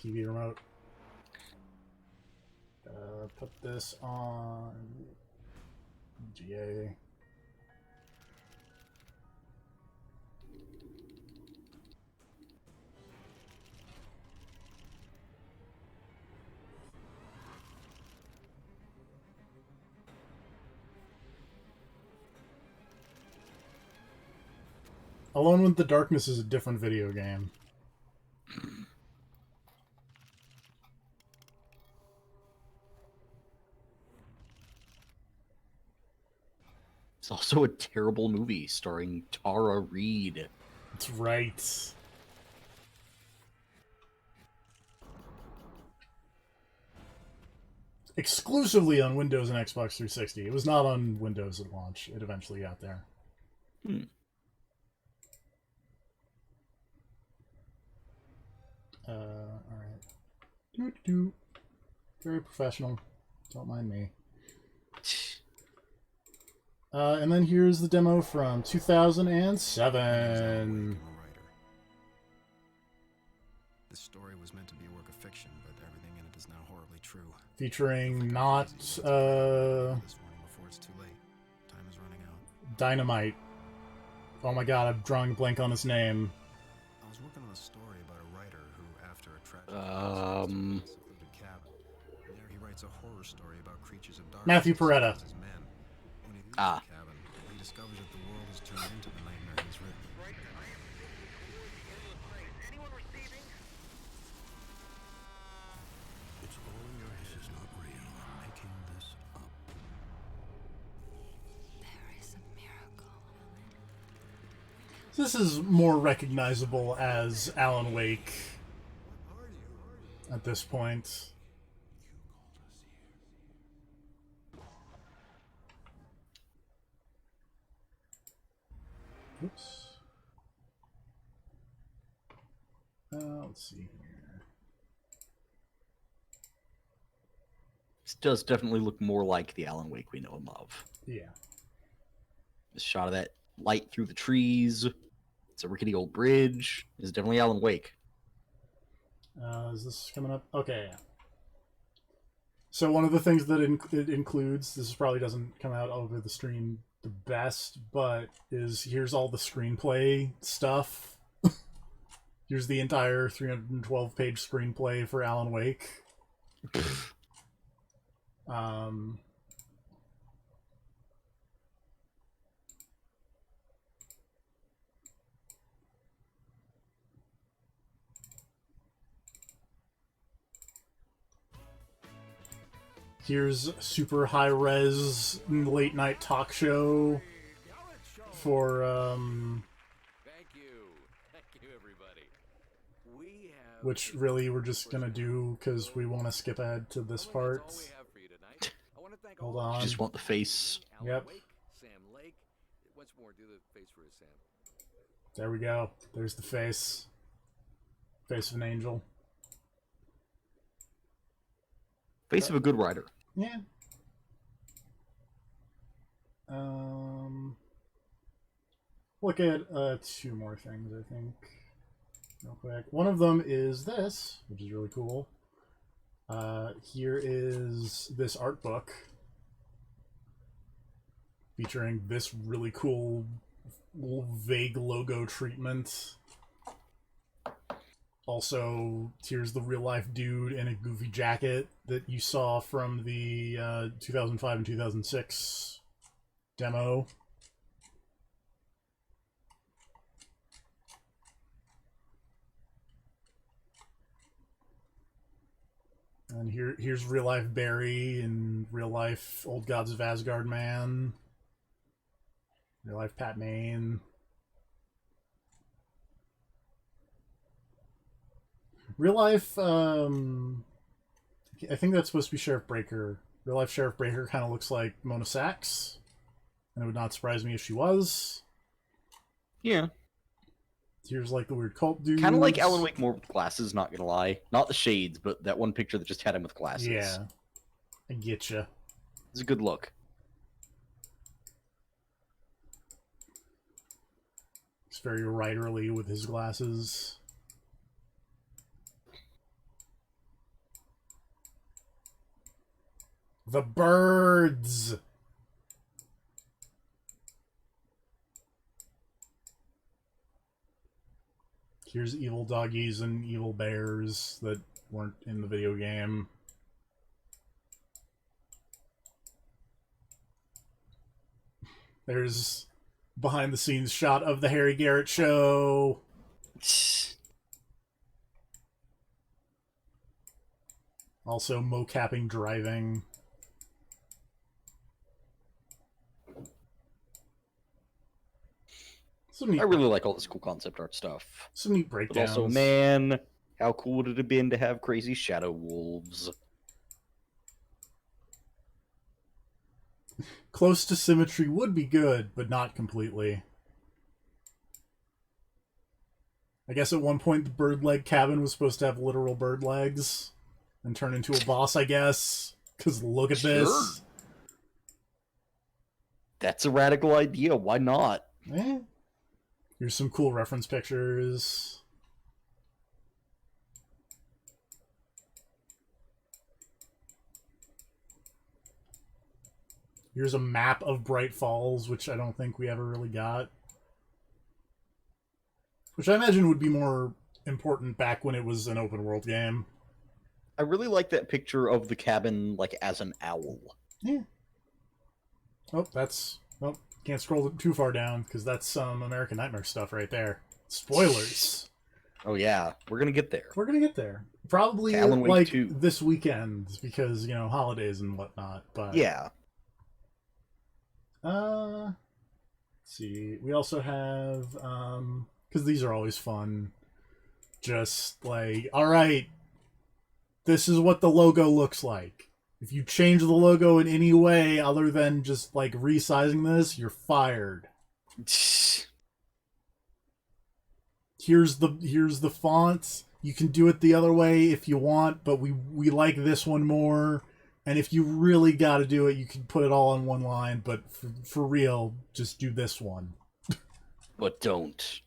TV remote. Put this on GA. Alone with the Darkness is a different video game. It's also a terrible movie starring Tara Reid. That's right. Exclusively on Windows and Xbox 360. It was not on Windows at launch. It eventually got there. Alright. Very professional. Don't mind me. And then here's the demo from 2007. This story was meant to be a work of fiction, but everything in it is now horribly true. Featuring not, This morning before it's too late. Time is running out. Dynamite. Oh my god, I'm drawing a blank on his name. I was working on a story about a writer who, after a tragic secluded cabin, there he writes a horror story about creatures of darkness. Matthew Peretta. As men. When he leaves Ah. the cabin, he discovers that the world has turned into the nightmare he's written. It's all in your head. This is not real. I'm making this up. There is a miracle. Is This is more recognizable as Alan Wake at this point. Oops. Let's see here. This does definitely look more like the Alan Wake we know and love. Yeah. This shot of that light through the trees. It's a rickety old bridge. It's definitely Alan Wake. Is this coming up? Okay. So one of the things that it includes, this probably doesn't come out over the stream the best, but is here's all the screenplay stuff. Here's the entire 312-page screenplay for Alan Wake. Here's super high-res late-night talk show for, Thank you, everybody. We have which really we're just gonna do because we want to skip ahead to this part. all we have for you tonight. I want to thank Hold all on. You just want the face. Alan Yep. Wake, Sam Lake. Once more, do the face for us, Sam. There we go. There's the face. Face of an angel. Face of a good writer. Yeah. Look at two more things, I think, real quick. One of them is this, which is really cool. Here is this art book featuring this really cool vague logo treatment. Also, here's the real-life dude in a goofy jacket that you saw from the 2005 and 2006 demo. And here's real-life Barry and real-life Old Gods of Asgard man. Real-life Pat Maine. Real life, I think that's supposed to be Sheriff Breaker. Real life Sheriff Breaker kind of looks like Mona Sachs, and it would not surprise me if she was. Yeah. Here's like the weird cult dude. Kind of like Alan Wake more with glasses, not gonna lie. Not the shades, but that one picture that just had him with glasses. Yeah, I get you. It's a good look. It's very writerly with his glasses. The birds! Here's evil doggies and evil bears that weren't in the video game. There's behind the scenes shot of the Harry Garrett show. Also mocapping driving. I really like all this cool concept art stuff. Some neat But breakdowns. also, man, how cool would it have been to have crazy shadow wolves? Close to symmetry would be good, but not completely. I guess at one point the bird leg cabin was supposed to have literal bird legs and turn into a boss, I guess. Because look at this. That's a radical idea. Why not? Eh. Here's some cool reference pictures. Here's a map of Bright Falls, which I don't think we ever really got. Which I imagine would be more important back when it was an open world game. I really like that picture of the cabin, like, as an owl. Yeah. Oh, that's... Oh, can't scroll too far down, because that's some American Nightmare stuff right there. Spoilers! Oh yeah, we're gonna get there. We're gonna get there. Probably, Alan Wake like, 2. this weekend, because, you know, holidays and whatnot, but... Yeah. Let's see. We also have, because these are always fun, just like, alright, this is what the logo looks like. If you change the logo in any way other than just, like, resizing this, you're fired. Here's the font. You can do it the other way if you want, but we like this one more. And if you really got to do it, you can put it all in one line, but for real, just do this one. But don't.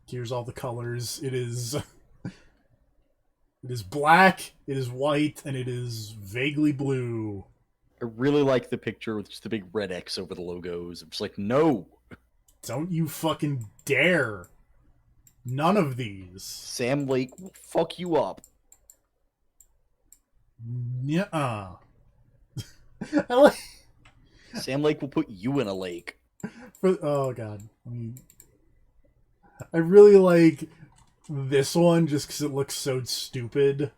Here's all the colors. It is black, it is white, and it is vaguely blue. I really like the picture with just the big red X over the logos. I'm just like, no! Don't you fucking dare! None of these. Sam Lake will fuck you up. Nuh-uh. I like... Sam Lake will put you in a lake. Oh god. I really like this one just because it looks so stupid.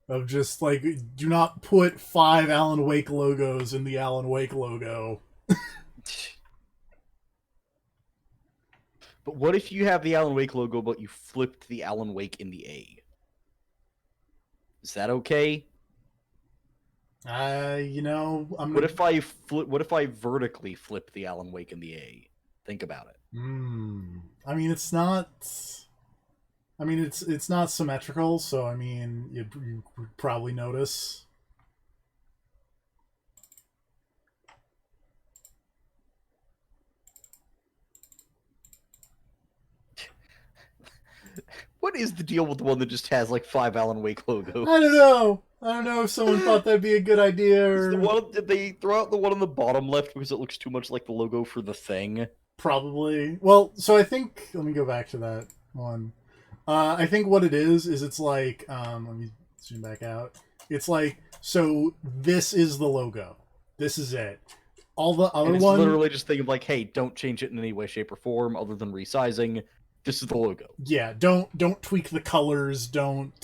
Of just, like, do not put 5 Alan Wake logos in the Alan Wake logo. But what if you have the Alan Wake logo, but you flipped the Alan Wake in the A? Is that okay? You know, What if I vertically flip the Alan Wake in the A? Think about it. I mean, it's not. I mean, it's not symmetrical, so I mean, you would probably notice. What is the deal with the one that just has like 5 Alan Wake logos? I don't know. I don't know if someone thought that'd be a good idea. Or... Did they throw out the one on the bottom left because it looks too much like the logo for the thing? Probably. Well, so I think, let me go back to that one. I think what it is it's like, let me zoom back out. It's like, so this is the logo. This is it. All the other ones... one... literally just think of like, hey, don't change it in any way, shape, or form other than resizing. This is the logo. Yeah, don't tweak the colors, don't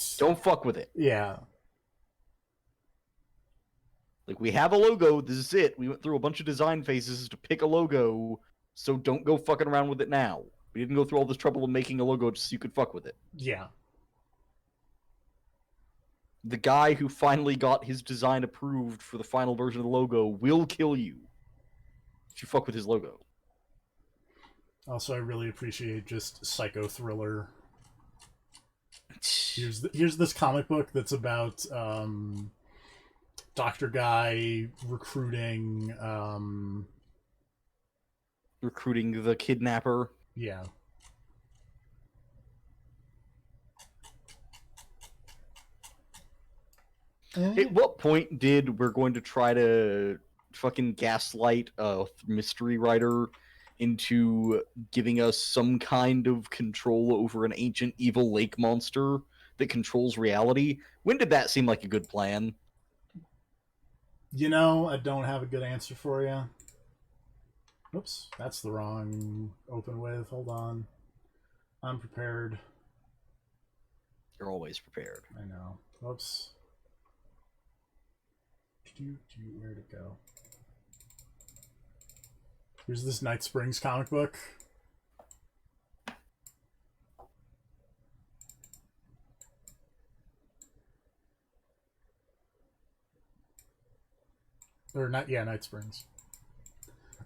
fuck with it. Yeah. Like, we have a logo, this is it. We went through a bunch of design phases to pick a logo, so don't go fucking around with it now. We didn't go through all this trouble of making a logo just so you could fuck with it. Yeah. The guy who finally got his design approved for the final version of the logo will kill you if you fuck with his logo. Also, I really appreciate just psycho thriller. Here's this comic book that's about Dr. Guy recruiting the kidnapper. Yeah. At what point did we're going to try to fucking gaslight a mystery writer into giving us some kind of control over an ancient evil lake monster that controls reality? When did that seem like a good plan? You know, I don't have a good answer for you. Oops, that's the wrong open with. Hold on. I'm prepared. You're always prepared. I know. Oops. Where'd it go? Here's this Night Springs comic book. Or not, yeah, Night Springs.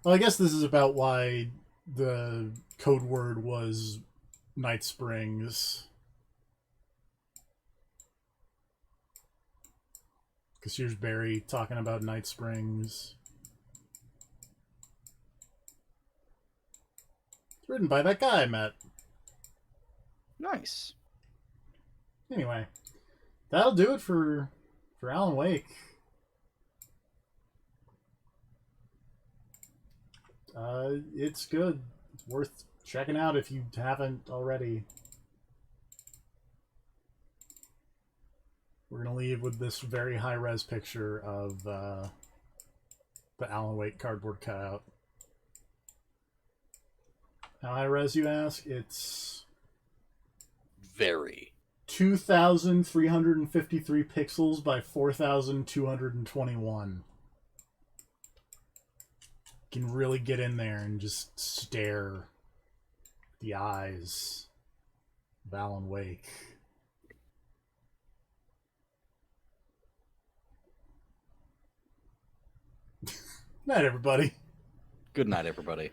Well, I guess this is about why the code word was Night Springs. Because here's Barry talking about Night Springs. It's written by that guy I met. Nice. Anyway, that'll do it for Alan Wake. It's good. It's worth checking out if you haven't already. We're gonna leave with this very high-res picture of the Alan Wake cardboard cutout. How high-res, you ask? It's very 2,353 pixels by 4,221. can really get in there and just stare the eyes of Alan Wake. Night, everybody. Good night, everybody.